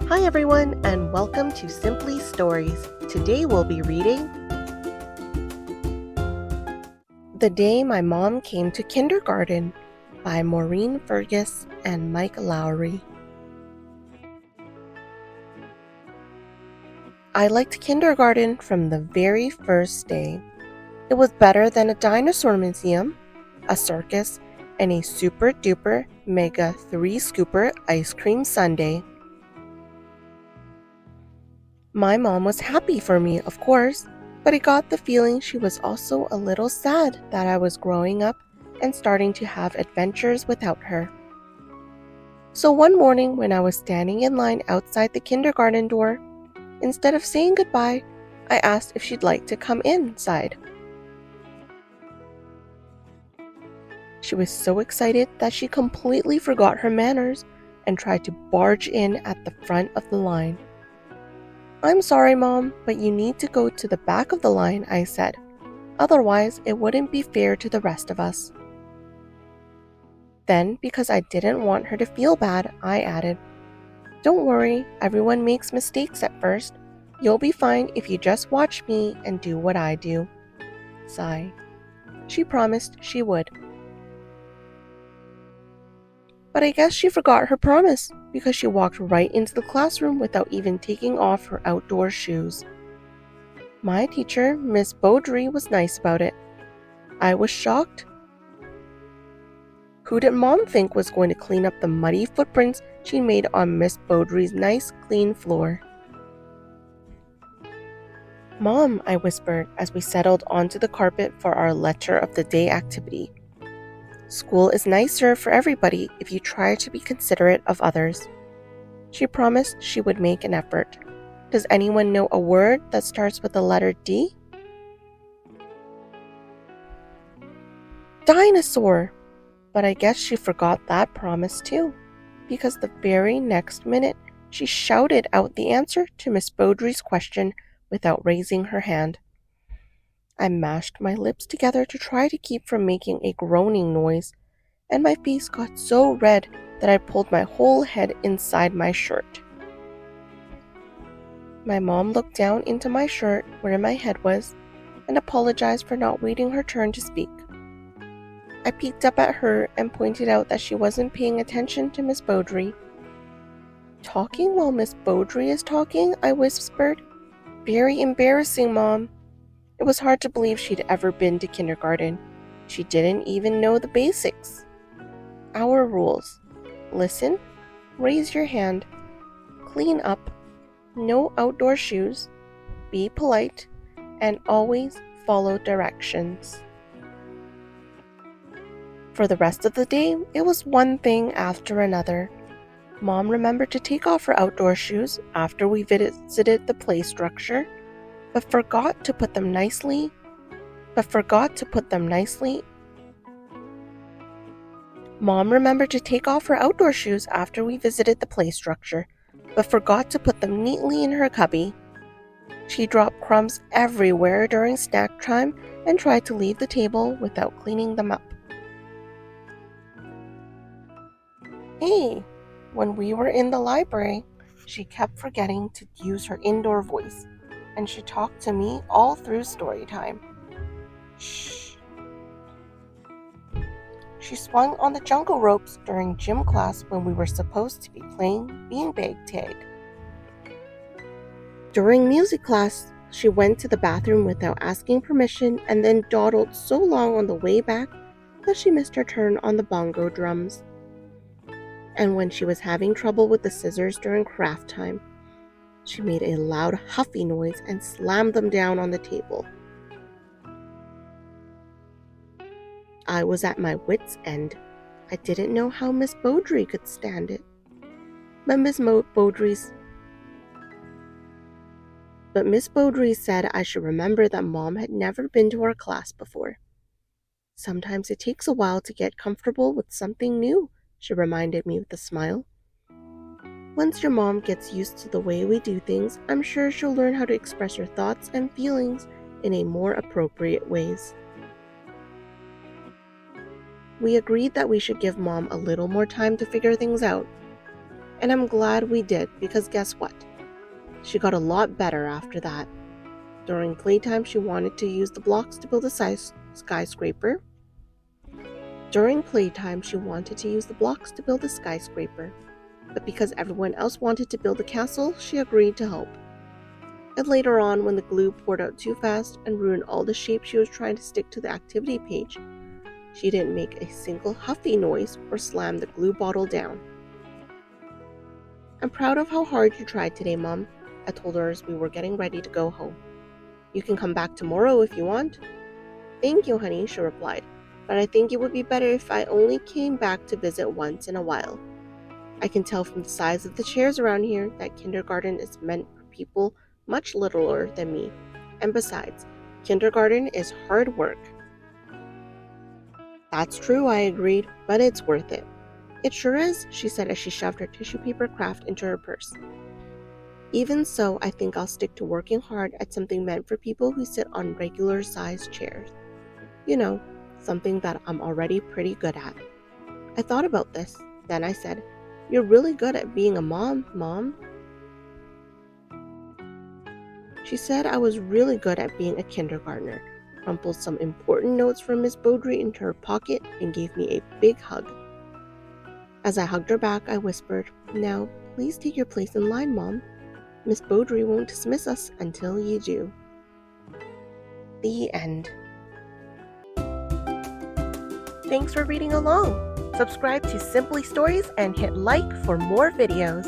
Hi everyone, and welcome to Simply Stories. Today we'll be reading The Day My Mom Came to Kindergarten by Maureen, Fergus, and Mike Lowry. I liked kindergarten from the very first day. It was better than a dinosaur museum, a circus, and a super duper mega 3-scooper ice cream sundae. My mom was happy for me, of course, but I got the feeling she was also a little sad that I was growing up and starting to have adventures without her. So one morning when I was standing in line outside the kindergarten door, instead of saying goodbye, I asked if she'd like to come inside. She was so excited that she completely forgot her manners and tried to barge in at the front of the line. "I'm sorry, Mom, but you need to go to the back of the line," I said. "Otherwise, it wouldn't be fair to the rest of us." Then, because I didn't want her to feel bad, I added, "Don't worry, everyone makes mistakes at first. You'll be fine if you just watch me and do what I do." Sigh. She promised she would. But I guess she forgot her promise because she walked right into the classroom without even taking off her outdoor shoes. My teacher, Miss Beaudry, was nice about it. I was shocked. Who did Mom think was going to clean up the muddy footprints she made on Miss Beaudry's nice, clean floor? "Mom," I whispered as we settled onto the carpet for our letter of the day activity. "School is nicer for everybody if you try to be considerate of others." She promised she would make an effort. Does anyone know a word that starts with the letter D? Dinosaur! But I guess she forgot that promise too, because the very next minute she shouted out the answer to Miss Beaudry's question without raising her hand. I mashed my lips together to try to keep from making a groaning noise, and my face got so red that I pulled my whole head inside my shirt. My mom looked down into my shirt where my head was and apologized for not waiting her turn to speak. I peeked up at her and pointed out that she wasn't paying attention to Miss Beaudry. "Talking while Miss Beaudry is talking?" I whispered. "Very embarrassing, Mom." It was hard to believe she'd ever been to kindergarten. She didn't even know the basics. Our rules: listen, raise your hand, clean up, no outdoor shoes, be polite, and always follow directions. For the rest of the day, it was one thing after another. Mom remembered to take off her outdoor shoes after we visited the play structure, but forgot to put them nicely. Mom remembered to take off her outdoor shoes after we visited the play structure, but forgot to put them neatly in her cubby. She dropped crumbs everywhere during snack time and tried to leave the table without cleaning them up. Hey, when we were in the library, she kept forgetting to use her indoor voice, and she talked to me all through story time. Shh. She swung on the jungle ropes during gym class when we were supposed to be playing beanbag tag. During music class, she went to the bathroom without asking permission and then dawdled so long on the way back that she missed her turn on the bongo drums. And when she was having trouble with the scissors during craft time, she made a loud huffy noise and slammed them down on the table. I was at my wit's end. I didn't know how Miss Beaudry could stand it. But Miss Beaudry said I should remember that Mom had never been to our class before. "Sometimes it takes a while to get comfortable with something new," she reminded me with a smile. "Once your mom gets used to the way we do things, I'm sure she'll learn how to express her thoughts and feelings in a more appropriate ways." We agreed that we should give Mom a little more time to figure things out. And I'm glad we did, because guess what? She got a lot better after that. During playtime, she wanted to use the blocks to build a skyscraper. But because everyone else wanted to build a castle, she agreed to help. And later on, when the glue poured out too fast and ruined all the shapes she was trying to stick to the activity page, she didn't make a single huffy noise or slam the glue bottle down. "I'm proud of how hard you tried today, Mom," I told her as we were getting ready to go home. "You can come back tomorrow if you want." "Thank you, honey," she replied, "but I think it would be better if I only came back to visit once in a while. I can tell from the size of the chairs around here that kindergarten is meant for people much littler than me. And besides, kindergarten is hard work." "That's true," I agreed, "but it's worth it." "It sure is," she said as she shoved her tissue paper craft into her purse. "Even so, I think I'll stick to working hard at something meant for people who sit on regular-sized chairs. You know, something that I'm already pretty good at." I thought about this. Then I said, "You're really good at being a mom, Mom." She said I was really good at being a kindergartner, crumpled some important notes from Miss Beaudry into her pocket, and gave me a big hug. As I hugged her back, I whispered, "Now, please take your place in line, Mom. Miss Beaudry won't dismiss us until you do." The end. Thanks for reading along. Subscribe to Simply Stories and hit like for more videos.